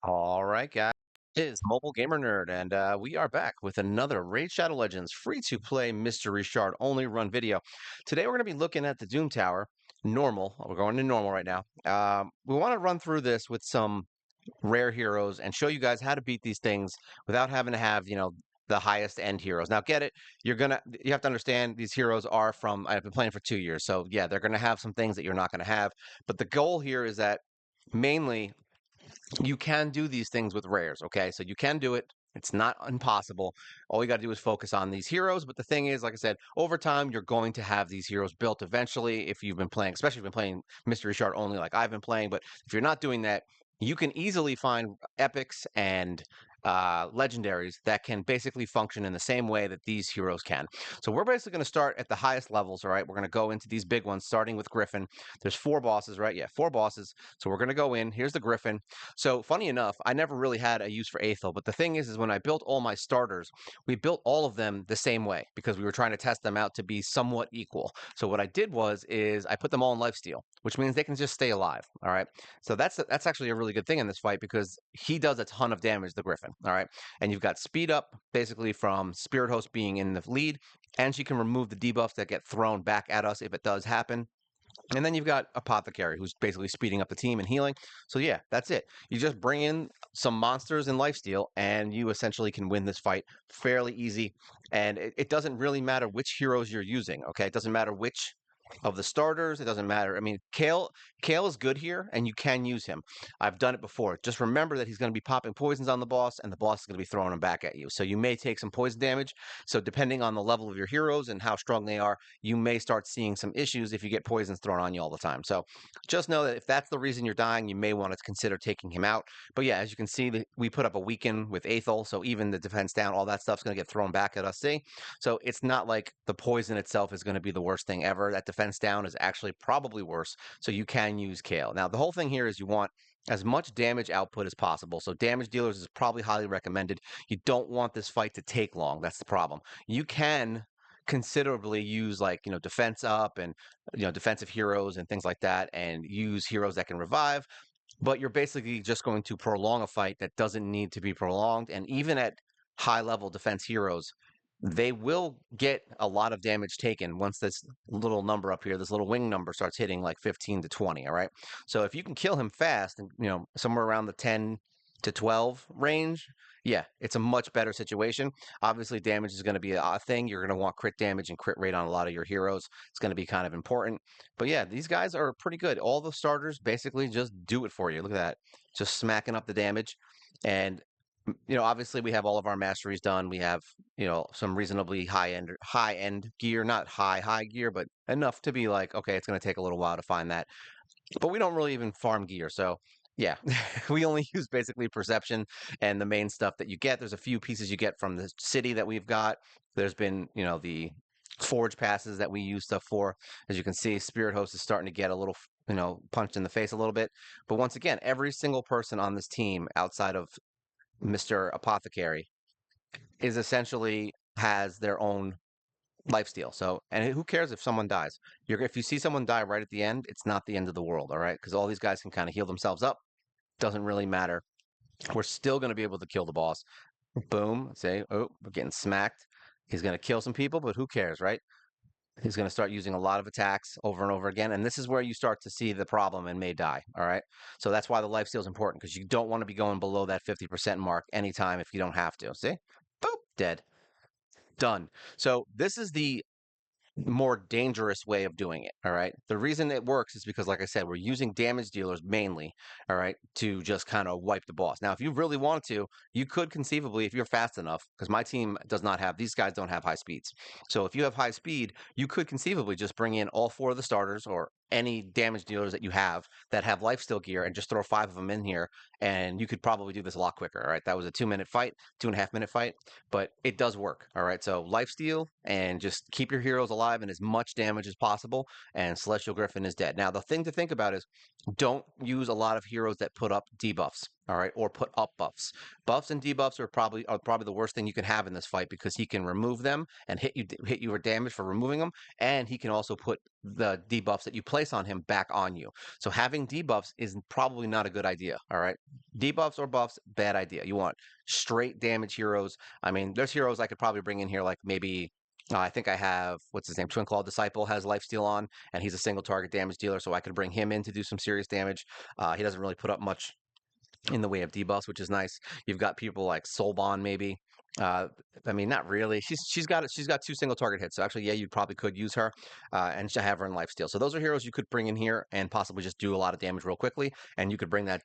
All right, guys. It is Mobile Gamer Nerd, and we are back with another Raid Shadow Legends free-to-play mystery shard only run video. Today we're going to be looking at the Doom Tower, normal. We're going to normal right now. We want to run through this with some rare heroes and show you guys how to beat these things without having to have, the highest end heroes. Now, get it? You have to understand these heroes are from. I've been playing for 2 years, so yeah, they're going to have some things that you're not going to have. But the goal here is that mainly you can do these things with rares, okay? So you can do it. It's not impossible. All you got to do is focus on these heroes. But the thing is, like I said, over time, you're going to have these heroes built eventually if you've been playing, especially if you've been playing Mystery Shard only like I've been playing. But if you're not doing that, you can easily find epics and legendaries that can basically function in the same way that these heroes can. So we're basically going to start at the highest levels, all right? We're going to go into these big ones, starting with Griffin. There's 4 bosses, right? Yeah, 4 bosses. So we're going to go in. Here's the Griffin. So funny enough, I never really had a use for Aethel, but the thing is when I built all my starters, we built all of them the same way because we were trying to test them out to be somewhat equal. So what I did is I put them all in lifesteal, which means they can just stay alive. All right. So that's actually a really good thing in this fight because he does a ton of damage, the Griffin. All right. And you've got speed up basically from Spirit Host being in the lead, and she can remove the debuffs that get thrown back at us if it does happen. And then you've got Apothecary, who's basically speeding up the team and healing. So yeah, that's it. You just bring in some monsters in lifesteal, and you essentially can win this fight fairly easy. And it doesn't really matter which heroes you're using, okay? It doesn't matter which of the starters. It doesn't matter. I mean, Kale is good here, and you can use him. I've done it before. Just remember that he's going to be popping poisons on the boss, and the boss is going to be throwing them back at you. So you may take some poison damage. So depending on the level of your heroes and how strong they are, you may start seeing some issues if you get poisons thrown on you all the time. So just know that if that's the reason you're dying, you may want to consider taking him out. But yeah, as you can see, we put up a weaken with Aethel, so even the defense down, all that stuff's going to get thrown back at us. See? So it's not like the poison itself is going to be the worst thing ever. That defense down is actually probably worse. So you can use Kale. Now, the whole thing here is you want as much damage output as possible. So damage dealers is probably highly recommended. You don't want this fight to take long. That's the problem. You can considerably use like defense up and defensive heroes and things like that, and use heroes that can revive, but you're basically just going to prolong a fight that doesn't need to be prolonged. And even at high level defense heroes, they will get a lot of damage taken once this little number up here, this little wing number starts hitting like 15 to 20. All right. So if you can kill him fast and, somewhere around the 10 to 12 range, yeah, it's a much better situation. Obviously, damage is going to be a thing. You're going to want crit damage and crit rate on a lot of your heroes. It's going to be kind of important. But yeah, these guys are pretty good. All the starters basically just do it for you. Look at that. Just smacking up the damage. And obviously we have all of our masteries done. We have, some reasonably high end gear, not high gear, but enough to be like, okay, it's going to take a little while to find that. But we don't really even farm gear. So yeah, we only use basically perception and the main stuff that you get. There's a few pieces you get from the city that we've got. There's been, the forge passes that we use stuff for. As you can see, Spirit Host is starting to get a little, punched in the face a little bit. But once again, every single person on this team outside of Mr. Apothecary is essentially has their own lifesteal. So, and who cares if someone dies? If you see someone die right at the end, it's not the end of the world, all right? Because all these guys can kind of heal themselves up. Doesn't really matter. We're still going to be able to kill the boss. Boom. Say, oh, we're getting smacked. He's going to kill some people, but who cares, right? He's going to start using a lot of attacks over and over again. And this is where you start to see the problem and may die. All right. So that's why the lifesteal is important, because you don't want to be going below that 50% mark anytime if you don't have to. See? Boop. Dead. Done. So this is the more dangerous way of doing it. All right. The reason it works is because, like I said, we're using damage dealers mainly, all right, to just kind of wipe the boss. Now, if you really wanted to, you could conceivably, if you're fast enough, because my team does not have, these guys don't have high speeds. So if you have high speed, you could conceivably just bring in all 4 of the starters or any damage dealers that you have that have lifesteal gear and just throw 5 of them in here. And you could probably do this a lot quicker. All right. That was a 2-minute fight, 2.5-minute fight, but it does work. All right. So lifesteal and just keep your heroes alive and as much damage as possible. And Celestial Griffin is dead. Now, the thing to think about is don't use a lot of heroes that put up debuffs. All right, or put up buffs. Buffs and debuffs are probably the worst thing you can have in this fight because he can remove them and hit you with damage for removing them, and he can also put the debuffs that you place on him back on you. So having debuffs is probably not a good idea. All right, debuffs or buffs, bad idea. You want straight damage heroes. I mean, there's heroes I could probably bring in here, like maybe I think I have, what's his name? Twin Claw Disciple has lifesteal on, and he's a single target damage dealer, so I could bring him in to do some serious damage. He doesn't really put up much in the way of debuffs, which is nice. You've got people like Soulbon, maybe. Uh, I mean, not really. She's got two single target hits, so actually, yeah, you probably could use her, and have her in lifesteal. So those are heroes you could bring in here and possibly just do a lot of damage real quickly, and you could bring that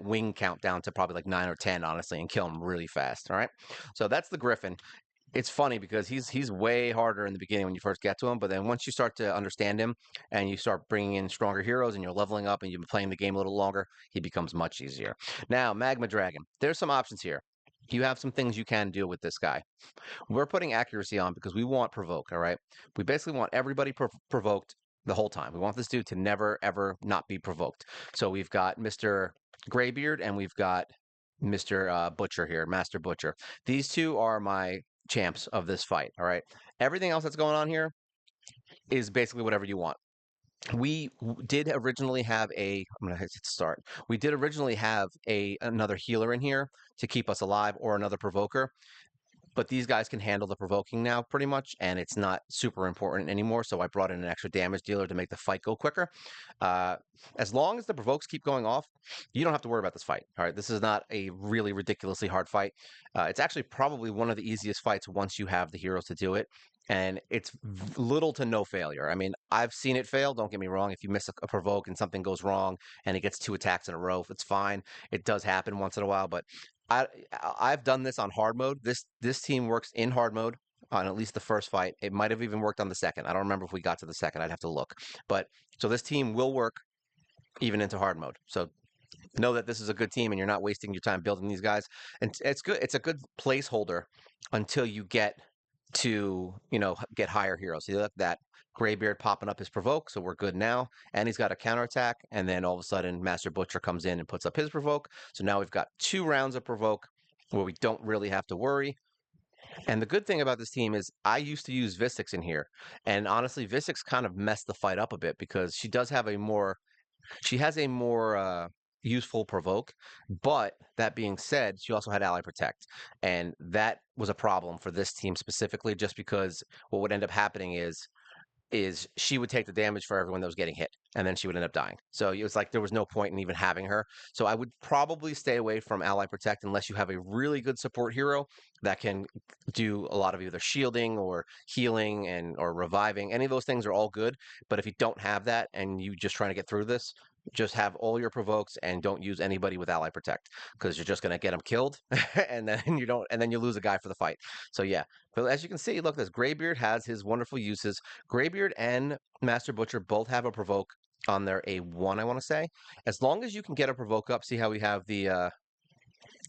wing count down to probably like 9 or 10, honestly, and kill him really fast. All right, so that's the Griffin. It's funny because he's way harder in the beginning when you first get to him, but then once you start to understand him and you start bringing in stronger heroes and you're leveling up and you've been playing the game a little longer, he becomes much easier. Now, Magma Dragon. There's some options here. You have some things you can do with this guy. We're putting accuracy on because we want provoke, all right? We basically want everybody provoked the whole time. We want this dude to never, ever not be provoked. So we've got Mr. Graybeard and we've got Mr. Butcher here, Master Butcher. These two are my champs of this fight, all right? Everything else that's going on here is basically whatever you want. We did originally have I'm gonna hit start. We did originally have another healer in here to keep us alive or another provoker, but these guys can handle the provoking now pretty much, and it's not super important anymore. So I brought in an extra damage dealer to make the fight go quicker. Uh, as long as the provokes keep going off, you don't have to worry about this fight. All right, this is not a really ridiculously hard fight. It's actually probably one of the easiest fights once you have the heroes to do it. And it's little to no failure. I mean, I've seen it fail. Don't get me wrong. If you miss a provoke and something goes wrong and it gets 2 attacks in a row, it's fine. It does happen once in a while, but I I've done this on hard mode. This team works in hard mode on at least the first fight. It might have even worked on the second. I don't remember if we got to the second. I'd have to look. But so this team will work even into hard mode. So know that this is a good team and you're not wasting your time building these guys. And it's good. It's a good placeholder until you get to, get higher heroes. See that Graybeard popping up his provoke, so we're good now. And he's got a counterattack, and then all of a sudden Master Butcher comes in and puts up his provoke. So now we've got 2 rounds of provoke where we don't really have to worry. And the good thing about this team is I used to use Visix in here. And honestly, Visix kind of messed the fight up a bit because she has a more useful provoke. But that being said, she also had ally protect, and that was a problem for this team specifically, just because what would end up happening is she would take the damage for everyone that was getting hit, and then she would end up dying. So it was like there was no point in even having her. So I would probably stay away from ally protect unless you have a really good support hero that can do a lot of either shielding or healing or reviving. Any of those things are all good. But if you don't have that and you just trying to get through this, just have all your provokes and don't use anybody with ally protect because you're just going to get them killed and then you lose a guy for the fight. So yeah, but as you can see, look, this Graybeard has his wonderful uses. Graybeard and Master Butcher both have a provoke on their A1, I want to say. As long as you can get a provoke up, see how we have the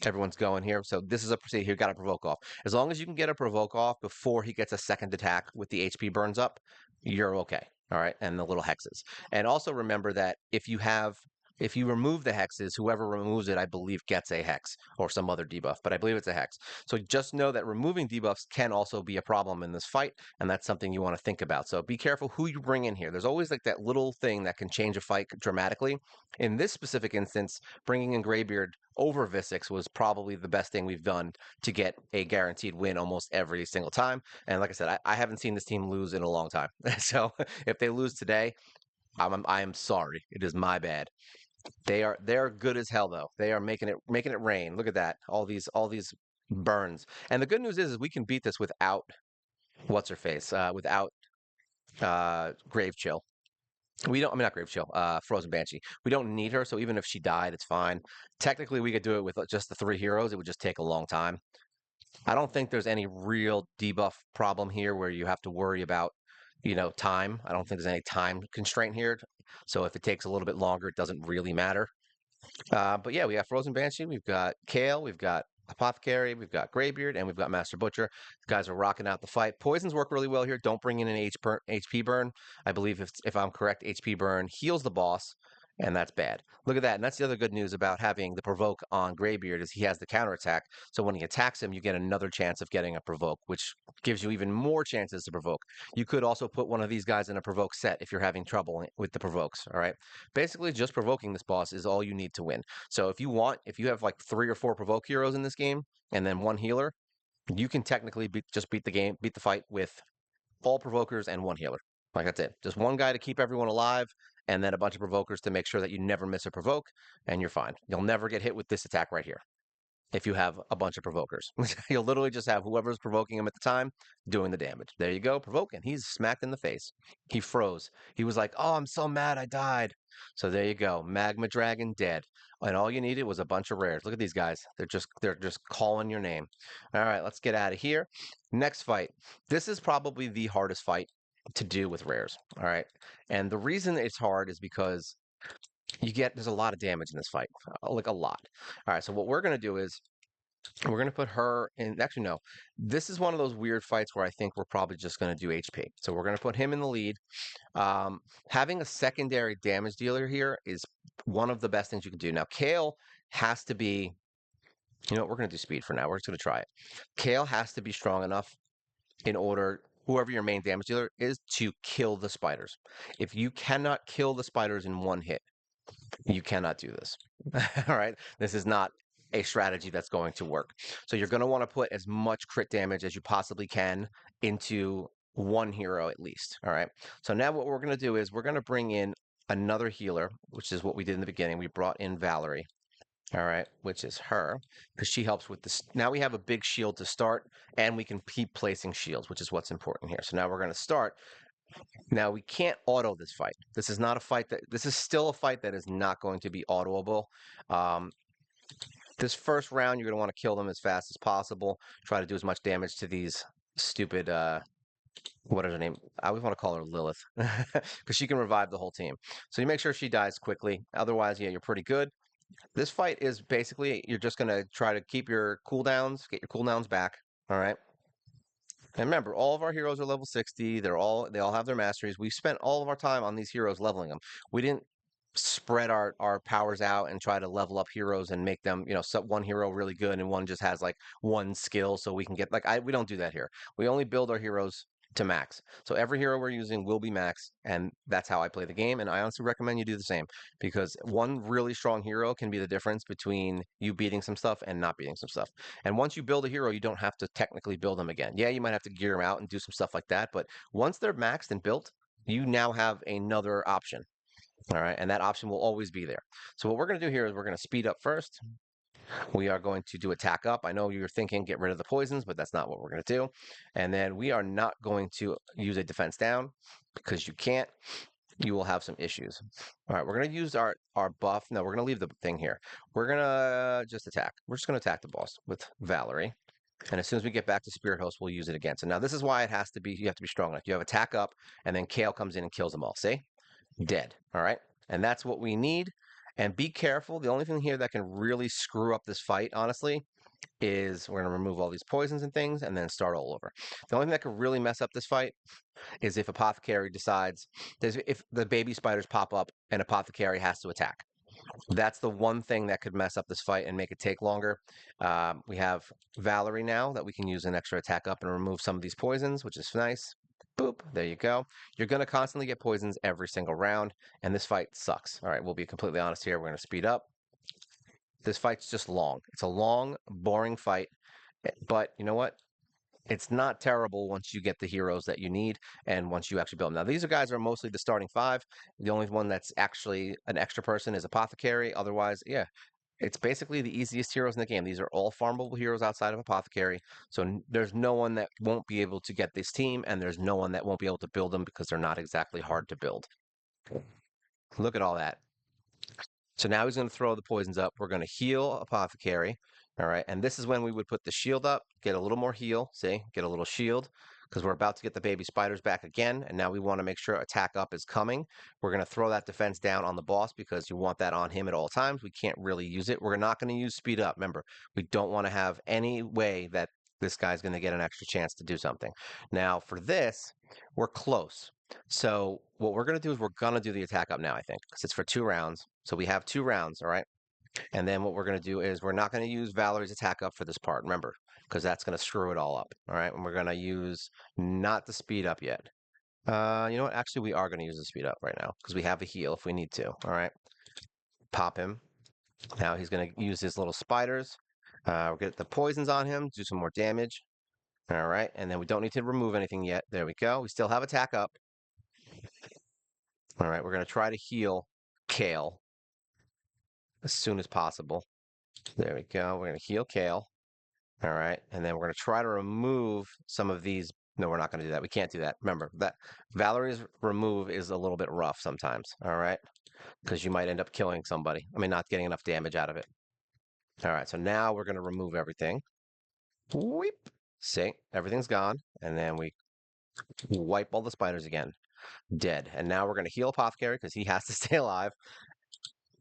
everyone's going here. So this is see here, got a provoke off. As long as you can get a provoke off before he gets a second attack with the HP burns up, you're okay. All right, and the little hexes. And also remember that if you remove the hexes, whoever removes it, I believe, gets a hex or some other debuff, but I believe it's a hex. So just know that removing debuffs can also be a problem in this fight, and that's something you want to think about. So be careful who you bring in here. There's always like that little thing that can change a fight dramatically. In this specific instance, bringing in Graybeard over Visix was probably the best thing we've done to get a guaranteed win almost every single time. And like I said, I haven't seen this team lose in a long time. So if they lose today, I am sorry. It is my bad. They're good as hell though. They are making it rain. Look at that. All these burns. And the good news is we can beat this without what's her face, without Grave Chill. Not Grave Chill, Frozen Banshee. We don't need her, so even if she died, it's fine. Technically, we could do it with just the 3 heroes. It would just take a long time. I don't think there's any real debuff problem here where you have to worry about, time. I don't think there's any time constraint here. So if it takes a little bit longer, it doesn't really matter. But yeah, we got Frozen Banshee, we've got Kale, we've got Apothecary, we've got Graybeard, and we've got Master Butcher. The guys are rocking out the fight. Poisons work really well here. Don't bring in an HP burn. I believe if I'm correct, HP burn heals the boss, and that's bad. Look at that. And that's the other good news about having the provoke on Greybeard is he has the counterattack. So when he attacks him, you get another chance of getting a provoke, which gives you even more chances to provoke. You could also put one of these guys in a provoke set if you're having trouble with the provokes. All right. Basically, just provoking this boss is all you need to win. So if you have like 3 or 4 provoke heroes in this game and then 1 healer, you can technically just beat the fight with all provokers and 1 healer. Like that's it. Just one guy to keep everyone alive, and then a bunch of provokers to make sure that you never miss a provoke, and you're fine. You'll never get hit with this attack right here if you have a bunch of provokers. You'll literally just have whoever's provoking him at the time doing the damage. There you go, provoking. He's smacked in the face. He froze. He was like, "Oh, I'm so mad I died." So there you go, Magma Dragon dead. And all you needed was a bunch of rares. Look at these guys. They're just calling your name. All right, let's get out of here. Next fight. This is probably the hardest fight to do with rares. All right. And the reason it's hard is because there's a lot of damage in this fight, like a lot. All right, so what we're gonna do is we're gonna put her in. Actually, no, this is one of those weird fights where I think we're probably just gonna do HP. So we're gonna put him in the lead. Having a secondary damage dealer here is one of the best things you can do. Now, Kale has to be. You know what? We're gonna do speed for now. We're just gonna try it. Kale has to be strong enough in order. Whoever your main damage dealer is to kill the spiders. If you cannot kill the spiders in 1 hit, you cannot do this. All right. This is not a strategy that's going to work. So you're going to want to put as much crit damage as you possibly can into 1 hero at least. All right. So now what we're going to do is we're going to bring in another healer, which is what we did in the beginning. We brought in Valerie. All right, which is her, because she helps with this. Now we have a big shield to start, and we can keep placing shields, which is what's important here. So now we're going to start. Now we can't auto this fight. This is not a fight this is still a fight that is not going to be autoable. Um, this first round, you're going to want to kill them as fast as possible. Try to do as much damage to these stupid, what is her name? I always want to call her Lilith, because she can revive the whole team. So you make sure she dies quickly. Otherwise, yeah, you're pretty good. This fight is basically, you're just going to try to keep your cooldowns, get your cooldowns back. All right. And remember, all of our heroes are level 60. They all have their masteries. We spent all of our time on these heroes leveling them. We didn't spread our powers out and try to level up heroes and make them, one hero really good and one just has like one skill so we can get we don't do that here. We only build our heroes to max. So every hero we're using will be max, and that's how I play the game. And I honestly recommend you do the same, because one really strong hero can be the difference between you beating some stuff and not beating some stuff. And once you build a hero, you don't have to technically build them again. Yeah, you might have to gear them out and do some stuff like that, but once they're maxed and built, you now have another option. All right, and that option will always be there. So what we're going to do here is we're going to speed up first. We are going to do attack up. I know you're thinking get rid of the poisons, but that's not what we're going to do. And then we are not going to use a defense down, because you can't. You will have some issues. All right, we're going to use our buff. No, we're going to leave the thing here. We're going to just attack. We're just going to attack the boss with Valerie. And as soon as we get back to Spirit Host, we'll use it again. So now this is why it has to be, you have to be strong enough. You have attack up, and then Kale comes in and kills them all. See? Dead. All right. And that's what we need. And be careful. The only thing here that can really screw up this fight, honestly, is we're going to remove all these poisons and things and then start all over. The only thing that could really mess up this fight is if Apothecary decides, if the baby spiders pop up and Apothecary has to attack. That's the one thing that could mess up this fight and make it take longer. We have Valerie now that we can use an extra attack up and remove some of these poisons, which is nice. Boop, there you go. You're going to constantly get poisons every single round, and this fight sucks. All right, we'll be completely honest here. We're going to speed up. This fight's just long. It's a long, boring fight, but you know what? It's not terrible once you get the heroes that you need and once you actually build them. Now, these guys are mostly the starting 5. The only one that's actually an extra person is Apothecary. Otherwise, yeah, it's basically the easiest heroes in the game. These are all farmable heroes outside of Apothecary. So there's no one that won't be able to get this team, and there's no one that won't be able to build them because they're not exactly hard to build. Look at all that. So now he's going to throw the poisons up. We're going to heal Apothecary. All right. And this is when we would put the shield up, get a little more heal. See, get a little shield, because we're about to get the baby spiders back again. And now we want to make sure attack up is coming. We're going to throw that defense down on the boss because you want that on him at all times. We can't really use it. We're not going to use speed up. Remember, we don't want to have any way that this guy's going to get an extra chance to do something. Now for this, we're close. So what we're going to do is we're going to do the attack up now, I think, because it's for 2 rounds. So we have 2 rounds, all right? And then what we're going to do is we're not going to use Valerie's attack up for this part, remember, because that's going to screw it all up, all right? And we're going to use not the speed up yet. You know what? Actually, we are going to use the speed up right now because we have a heal if we need to, all right? Pop him. Now he's going to use his little spiders. We'll get the poisons on him, do some more damage. All right, and then we don't need to remove anything yet. There we go. We still have attack up. All right, we're going to try to heal Kale as soon as possible. There we go. We're going to heal Kale. All right, and then we're going to try to remove some of these. No, we're not going to do that. We can't do that. Remember, that Valerie's remove is a little bit rough sometimes, all right? Because you might end up killing somebody. I mean, not getting enough damage out of it. All right, so now we're going to remove everything. Weep. See, everything's gone. And then we wipe all the spiders again. Dead. And now we're going to heal Apothecary because he has to stay alive.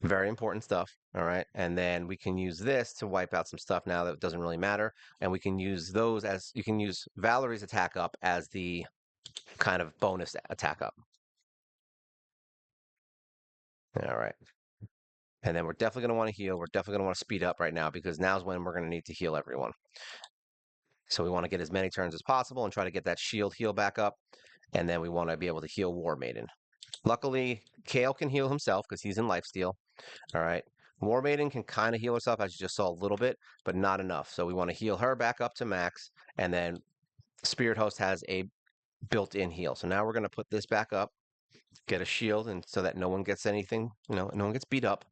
Very important stuff. All right. And then we can use this to wipe out some stuff now that doesn't really matter. And we can use those as you can use Valerie's attack up as the kind of bonus attack up. All right. And then we're definitely going to want to heal. We're definitely going to want to speed up right now because now's when we're going to need to heal everyone. So we want to get as many turns as possible and try to get that shield heal back up. And then we want to be able to heal War Maiden. Luckily, Kale can heal himself because he's in lifesteal. All right. War Maiden can kind of heal herself, as you just saw a little bit, but not enough. So we want to heal her back up to max. And then Spirit Host has a built-in heal. So now we're going to put this back up, get a shield, and so that no one gets anything, no one gets beat up.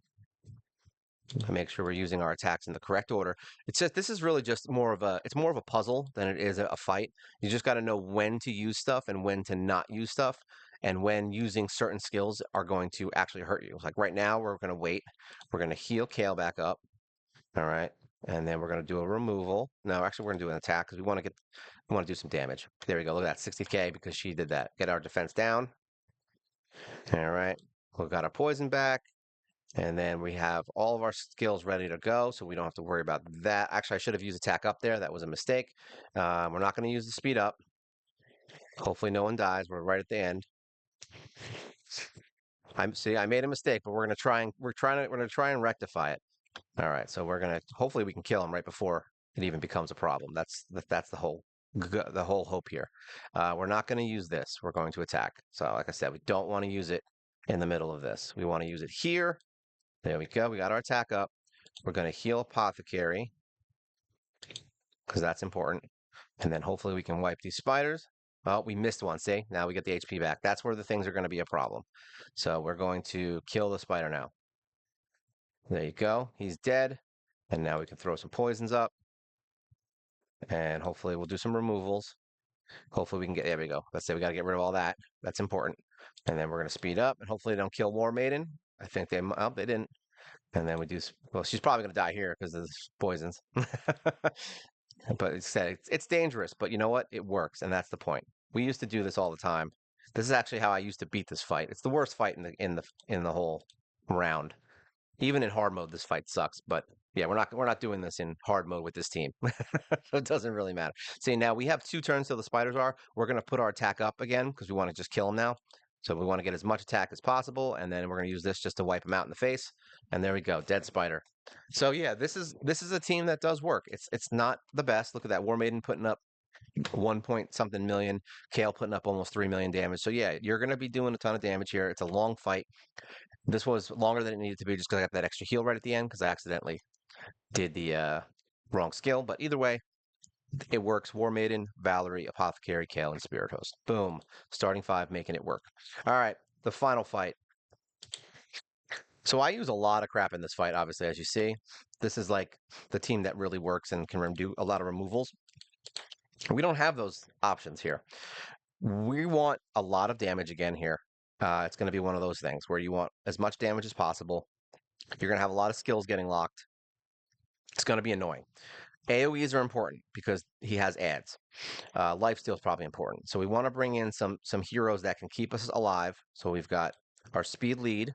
Make sure we're using our attacks in the correct order. It's just this is really just more of a puzzle than it is a fight. You just got to know when to use stuff and when to not use stuff, and when using certain skills are going to actually hurt you. Like right now, we're going to wait. We're going to heal Kale back up. All right, and then we're going to do a removal. No, actually, we're going to do an attack because we want to do some damage. There we go. Look at that, 60k because she did that. Get our defense down. All right, we've got our poison back. And then we have all of our skills ready to go, so we don't have to worry about that. Actually, I should have used attack up there. That was a mistake. We're not going to use the speed up. Hopefully no one dies. We're right at the end. I made a mistake, but we're going to try and rectify it. All right, so hopefully we can kill him right before it even becomes a problem. That's the whole hope here. We're not going to use this. We're going to attack. So like I said, we don't want to use it in the middle of this. We want to use it here. There we go. We got our attack up. We're going to heal Apothecary because that's important. And then hopefully we can wipe these spiders. Oh, we missed one. See? Now we get the HP back. That's where the things are going to be a problem. So we're going to kill the spider now. There you go. He's dead. And now we can throw some poisons up. And hopefully we'll do some removals. Hopefully we can get, there we go. Let's say we got to get rid of all that. That's important. And then we're going to speed up and hopefully they don't kill War Maiden. I think they didn't. And then we do, well, she's probably going to die here because of the poisons. But it's dangerous, but you know what? It works, and that's the point. We used to do this all the time. This is actually how I used to beat this fight. It's the worst fight in the whole round. Even in hard mode, this fight sucks. But yeah, we're not doing this in hard mode with this team. So it doesn't really matter. See, now we have 2 turns till the spiders are. We're going to put our attack up again because we want to just kill them now. So we want to get as much attack as possible, and then we're going to use this just to wipe them out in the face. And there we go, dead spider. So yeah, this is a team that does work. It's not the best. Look at that, War Maiden putting up 1 point something million, Kale putting up almost 3 million damage. So yeah, you're going to be doing a ton of damage here. It's a long fight. This was longer than it needed to be just because I got that extra heal right at the end because I accidentally did the wrong skill. But either way, it works. War Maiden, Valerie, Apothecary, Kale, and Spirit Host. Boom. Starting 5, making it work. All right, the final fight. So I use a lot of crap in this fight, obviously, as you see. This is like the team that really works and can do a lot of removals. We don't have those options here. We want a lot of damage again here. It's going to be one of those things where you want as much damage as possible. You're going to have a lot of skills getting locked. It's going to be annoying. AoEs are important because he has ads. Lifesteal is probably important. So we want to bring in some heroes that can keep us alive. So we've got our speed lead,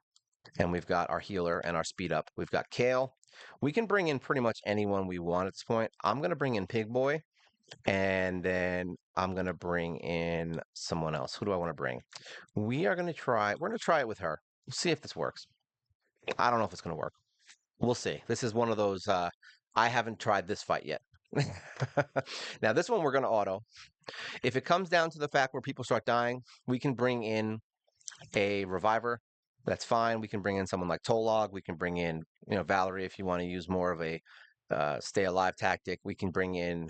and we've got our healer and our speed up. We've got Kale. We can bring in pretty much anyone we want at this point. I'm going to bring in Pig Boy And then I'm gonna bring in someone else. Who do I want to bring? We're gonna try it with her. See if this works. I don't know if it's gonna work. We'll see. This is one of those I haven't tried this fight yet. Now this one we're gonna auto. If it comes down to the fact where people start dying, we can bring in a reviver. That's fine. We can bring in someone like Tolog. We can bring in, Valerie if you want to use more of a stay alive tactic. We can bring in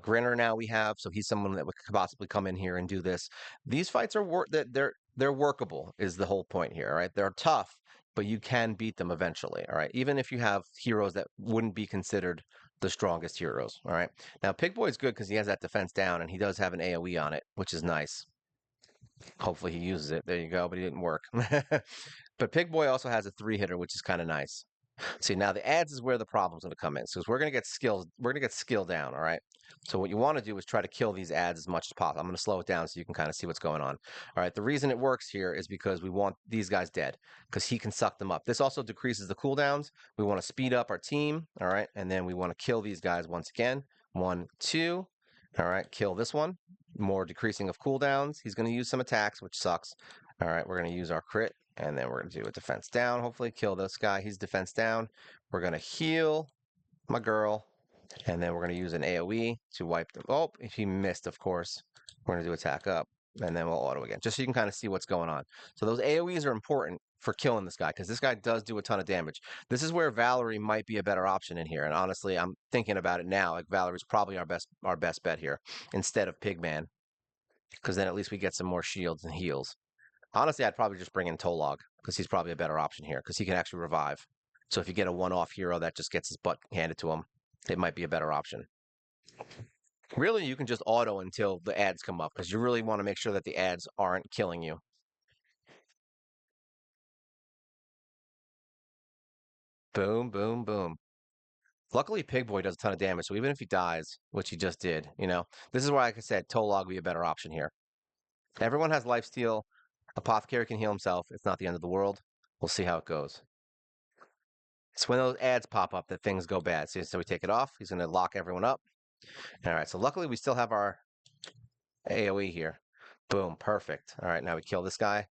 Grinner now we have, so he's someone that could possibly come in here and do this. These fights are that they're workable is the whole point here, right? They're tough, but you can beat them eventually, all right? Even if you have heroes that wouldn't be considered the strongest heroes, all right? Now, Pig Boy's good because he has that defense down and he does have an AoE on it, which is nice. Hopefully he uses it. There you go, but he didn't work. But Pig Boy also has a 3-hitter, which is kind of nice. See, now the ads is where the problem's going to come in. So we're going to get skills. We're going to get skill down. All right. So what you want to do is try to kill these ads as much as possible. I'm going to slow it down so you can kind of see what's going on. All right. The reason it works here is because we want these guys dead because he can suck them up. This also decreases the cooldowns. We want to speed up our team. All right. And then we want to kill these guys once again. 1, 2. All right. Kill this one. More decreasing of cooldowns. He's going to use some attacks, which sucks. All right. We're going to use our crit. And then we're going to do a defense down, hopefully. Kill this guy. He's defense down. We're going to heal my girl. And then we're going to use an AoE to wipe them. Oh, if he missed, of course. We're going to do attack up. And then we'll auto again, just so you can kind of see what's going on. So those AoEs are important for killing this guy, because this guy does do a ton of damage. This is where Valerie might be a better option in here. And honestly, I'm thinking about it now. Like Valerie's probably our best bet here instead of Pigman. Because then at least we get some more shields and heals. Honestly, I'd probably just bring in Tolog because he's probably a better option here because he can actually revive. So if you get a one-off hero that just gets his butt handed to him, it might be a better option. Really, you can just auto until the ads come up because you really want to make sure that the ads aren't killing you. Boom, boom, boom. Luckily, Pig Boy does a ton of damage, so even if he dies, which he just did, this is why, like I said, Tolog would be a better option here. Everyone has lifesteal. Apothecary can heal himself. It's not the end of the world. We'll see how it goes. It's when those ads pop up that things go bad. So we take it off. He's going to lock everyone up. All right. So luckily we still have our AoE here. Boom. Perfect. All right. Now we kill this guy.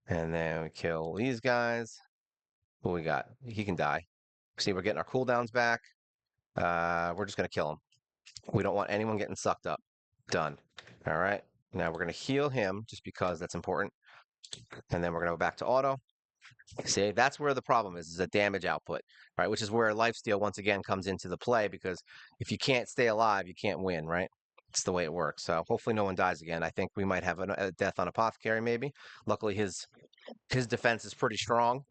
And then we kill these guys. What we got? He can die. See, we're getting our cooldowns back. We're just going to kill him. We don't want anyone getting sucked up. Done. All right. Now we're going to heal him just because that's important. And then we're going to go back to auto. See, that's where the problem is the damage output, right? Which is where lifesteal once again comes into the play because if you can't stay alive, you can't win, right? It's the way it works. So hopefully no one dies again. I think we might have a death on Apothecary maybe. Luckily his defense is pretty strong.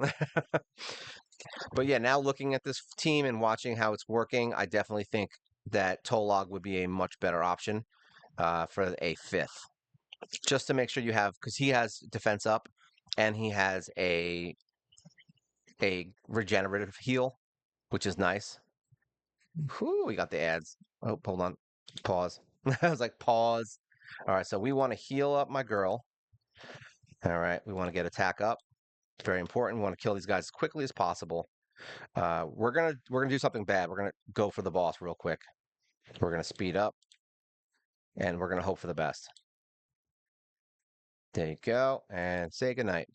But yeah, now looking at this team and watching how it's working, I definitely think that Tolog would be a much better option for a 5th. Just to make sure you have, because he has defense up and he has a regenerative heal, which is nice. Whew, we got the ads. Oh, hold on. Pause. I was like, pause. All right, so we want to heal up my girl. All right, we want to get attack up. Very important. We want to kill these guys as quickly as possible. We're gonna do something bad. We're gonna go for the boss real quick. We're gonna speed up, and we're gonna hope for the best. There you go, and say goodnight.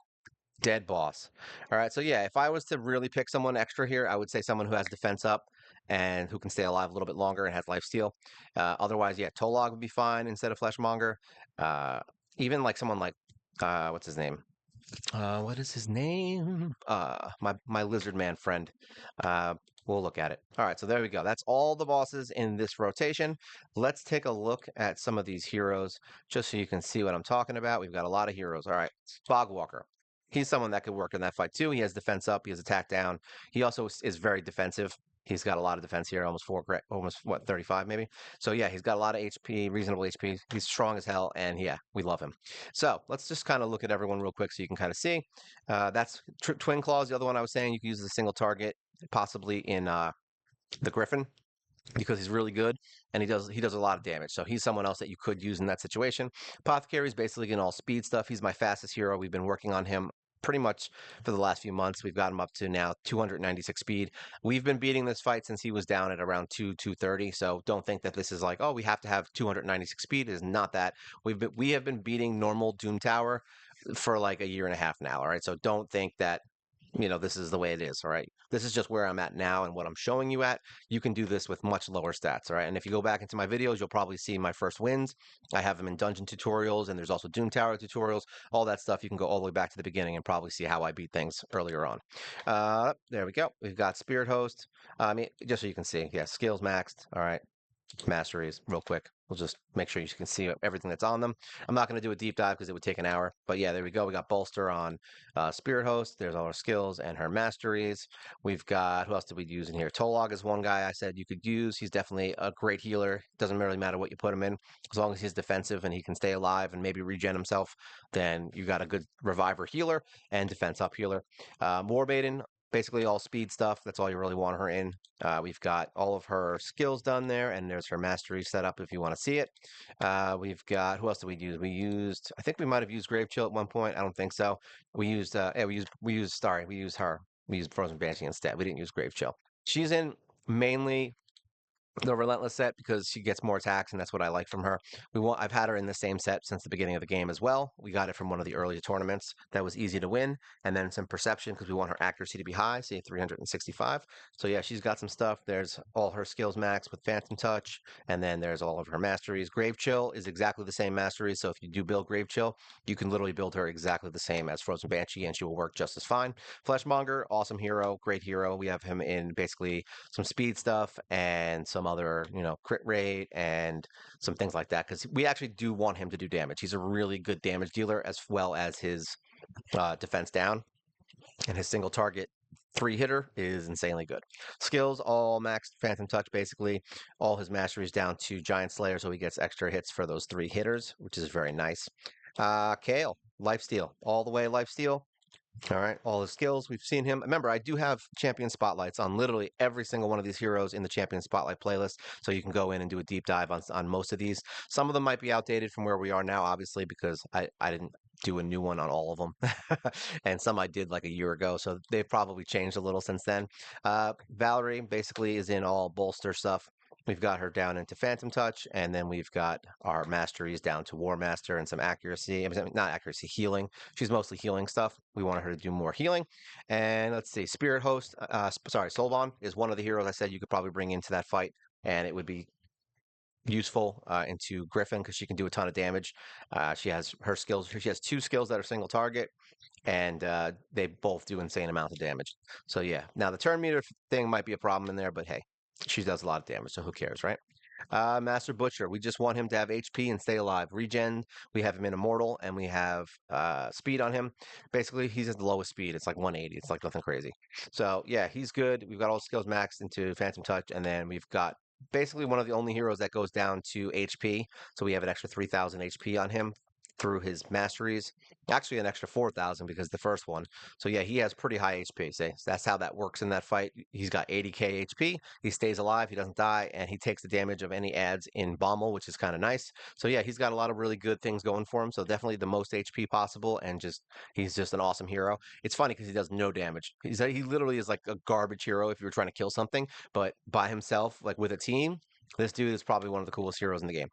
Dead boss. All right, so yeah, if I was to really pick someone extra here, I would say someone who has defense up and who can stay alive a little bit longer and has lifesteal. Otherwise, yeah, Tolog would be fine instead of Fleshmonger. Even like someone like what's his name? What is his name? My lizard man friend. We'll look at it. All right, so there we go. That's all the bosses in this rotation. Let's take a look at some of these heroes just so you can see what I'm talking about. We've got a lot of heroes. All right, Bogwalker. He's someone that could work in that fight too. He has defense up. He has attack down. He also is very defensive. He's got a lot of defense here, almost what, 35 maybe. So yeah, he's got a lot of HP, reasonable HP. He's strong as hell, and yeah, we love him. So let's just kind of look at everyone real quick so you can kind of see. That's Twin Claws, the other one I was saying. You can use as a single target, possibly in the Griffin, because he's really good and he does a lot of damage. So he's someone else that you could use in that situation. Apothecary is basically in all speed stuff. He's my fastest hero. We've been working on him pretty much for the last few months. We've got him up to now 296 speed. We've been beating this fight since he was down at around 230. So don't think that this is like, oh, we have to have 296 speed. It is not that. We have been beating normal Doom Tower for like a year and a half now. All right. So don't think that this is the way it is, all right? This is just where I'm at now and what I'm showing you at. You can do this with much lower stats, all right? And if you go back into my videos, you'll probably see my first wins. I have them in dungeon tutorials, and there's also Doom Tower tutorials, all that stuff. You can go all the way back to the beginning and probably see how I beat things earlier on. There we go. We've got Spirit Host. I mean, just so you can see, yeah, skills maxed, all right? Masteries real quick. We'll just make sure you can see everything that's on them. I'm not going to do a deep dive because it would take an hour. But yeah, there we go. We got Bolster on Spirit Host. There's all her skills and her masteries. We've got, who else did we use in here? Tolog is one guy I said you could use. He's definitely a great healer. Doesn't really matter what you put him in. As long as he's defensive and he can stay alive and maybe regen himself, then you got a good reviver healer and defense up healer. Maiden, basically all speed stuff. That's all you really want her in. We've got all of her skills done there, and there's her mastery set up if you want to see it. We've got, who else did we use? I think we might have used Grave Chill at one point. I don't think so. We used, we used her. We used Frozen Banshee instead. We didn't use Grave Chill. She's in mainly the Relentless set because she gets more attacks, and that's what I like from her. I've had her in the same set since the beginning of the game as well. We got it from one of the earlier tournaments that was easy to win, and then some perception because we want her accuracy to be high, say 365. So yeah, she's got some stuff. There's all her skills max with Phantom Touch, and then there's all of her masteries. Grave Chill is exactly the same mastery, so if you do build Grave Chill, you can literally build her exactly the same as Frozen Banshee, and she will work just as fine. Fleshmonger, awesome hero, great hero. We have him in basically some speed stuff and some other, crit rate and some things like that because we actually do want him to do damage. He's a really good damage dealer as well as his defense down, and his single target 3-hitter is insanely good. Skills all maxed Phantom Touch basically. All his masteries down to Giant Slayer, so he gets extra hits for those 3 hitters, which is very nice. Kale, Lifesteal, all the way Lifesteal. All right, all his skills. We've seen him. Remember, I do have champion spotlights on literally every single one of these heroes in the champion spotlight playlist, so you can go in and do a deep dive on most of these. Some of them might be outdated from where we are now, obviously, because I didn't do a new one on all of them, and some I did like a year ago, so they've probably changed a little since then. Valerie basically is in all bolster stuff. We've got her down into Phantom Touch, and then we've got our masteries down to War Master and some accuracy. I mean, not accuracy, healing. She's mostly healing stuff. We wanted her to do more healing. And let's see, Spirit Host, Solvon is one of the heroes I said you could probably bring into that fight, and it would be useful into Griffin because she can do a ton of damage. She has her skills. She has 2 skills that are single target, and they both do insane amounts of damage. So yeah, now the turn meter thing might be a problem in there, but hey, she does a lot of damage, so who cares, right? Master Butcher, we just want him to have HP and stay alive. Regen, we have him in Immortal, and we have speed on him. Basically, he's at the lowest speed. It's like 180. It's like nothing crazy. So yeah, he's good. We've got all skills maxed into Phantom Touch, and then we've got basically one of the only heroes that goes down to HP. So we have an extra 3,000 HP on him through his masteries. Actually, an extra 4,000 because the first one. So yeah, he has pretty high HP. So that's how that works in that fight. He's got 80k HP. He stays alive. He doesn't die, and he takes the damage of any adds in Bommel, which is kind of nice. So yeah, he's got a lot of really good things going for him. So definitely the most HP possible, and he's just an awesome hero. It's funny because he does no damage. He literally is like a garbage hero if you were trying to kill something, but by himself, like with a team. This dude is probably one of the coolest heroes in the game.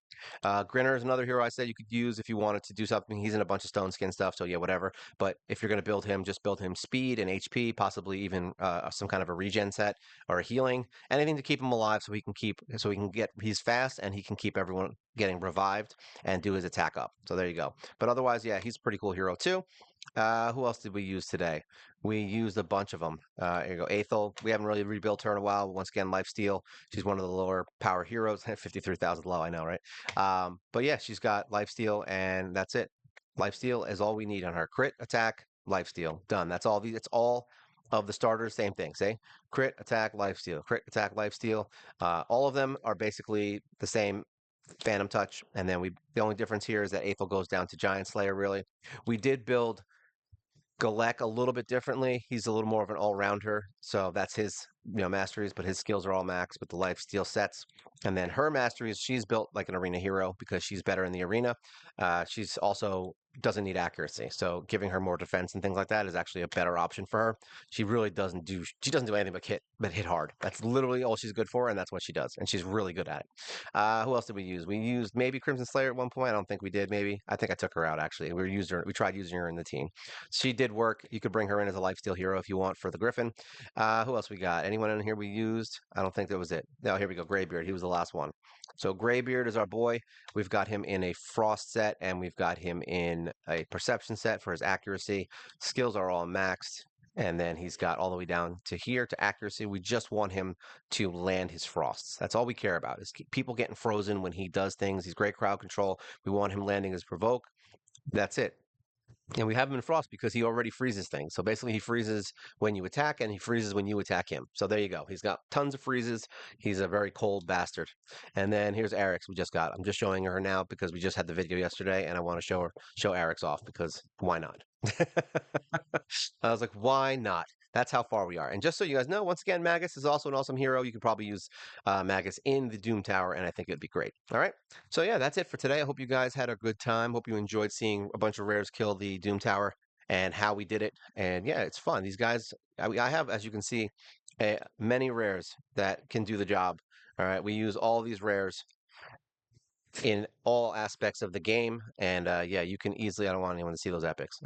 Grinner is another hero I said you could use if you wanted to do something. He's in a bunch of stone skin stuff, so yeah, whatever. But if you're going to build him, just build him speed and HP, possibly even some kind of a regen set or a healing, anything to keep him alive, he's fast and he can keep everyone getting revived and do his attack up. So there you go. But otherwise, yeah, he's a pretty cool hero too. Who else did we use today? We used a bunch of them. Here you go. Aethel. We haven't really rebuilt her in a while. Once again, Lifesteal. She's one of the lower power heroes. 53,000 low, I know, right? But yeah, she's got Lifesteal, and that's it. Lifesteal is all we need on her. Crit, attack, Lifesteal. Done. That's all. It's all of the starters, same thing. Say crit, attack, Lifesteal. Crit, attack, Lifesteal. All of them are basically the same Phantom Touch, and then the only difference here is that Aethel goes down to Giant Slayer, really. We did build Galek a little bit differently. He's a little more of an all-rounder, so that's his masteries, but his skills are all max with the life steal sets. And then her masteries, she's built like an arena hero because she's better in the arena. She's also doesn't need accuracy, so giving her more defense and things like that is actually a better option for her. She doesn't do anything but hit hard. That's literally all she's good for, and that's what she does, and she's really good at it. Who else did we use? We used maybe Crimson Slayer at one point. I don't think we did. Maybe I think I took her out actually. We tried using her in the team. She did work. You could bring her in as a lifesteal hero if you want for the Griffin. Who else we got? Anyone in here we used? I don't think that was it. No, here we go. Graybeard. He was the last one. So Graybeard is our boy. We've got him in a Frost set, and we've got him in a Perception set for his accuracy. Skills are all maxed. And then he's got all the way down to here to accuracy. We just want him to land his frosts. That's all we care about is people getting frozen when he does things. He's great crowd control. We want him landing his provoke. That's it. And we have him in Frost because he already freezes things. So basically, he freezes when you attack and he freezes when you attack him. So there you go. He's got tons of freezes. He's a very cold bastard. And then here's Eric's we just got. I'm just showing her now because we just had the video yesterday and I want to show Eric's off because why not? I was like, why not? That's how far we are. And just so you guys know, once again, Magus is also an awesome hero. You can probably use Magus in the Doom Tower, and I think it'd be great. All right. So yeah, that's it for today. I hope you guys had a good time. Hope you enjoyed seeing a bunch of rares kill the Doom Tower and how we did it. And yeah, it's fun. These guys, I have, as you can see, many rares that can do the job. All right. We use all these rares in all aspects of the game. And yeah, you can easily, I don't want anyone to see those epics.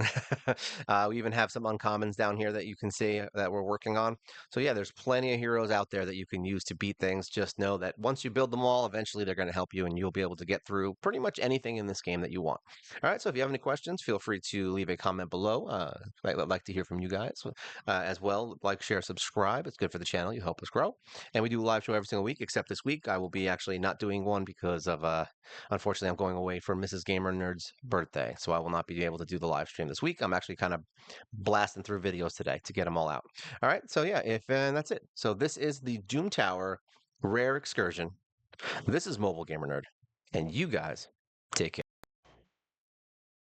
We even have some uncommons down here that you can see that we're working on. So yeah, there's plenty of heroes out there that you can use to beat things. Just know that once you build them all, eventually they're going to help you and you'll be able to get through pretty much anything in this game that you want. All right, so if you have any questions, feel free to leave a comment below. I'd like to hear from you guys as well. Like, share, subscribe. It's good for the channel. You help us grow. And we do a live show every single week, except this week. I will be actually not doing one because of unfortunately, I'm going away for Mrs. Gamer Nerd's birthday, so I will not be able to do the live stream this week. I'm actually kind of blasting through videos today to get them all out. All right, so yeah, and that's it. So this is the Doom Tower Rare Excursion. This is Mobile Gamer Nerd, and you guys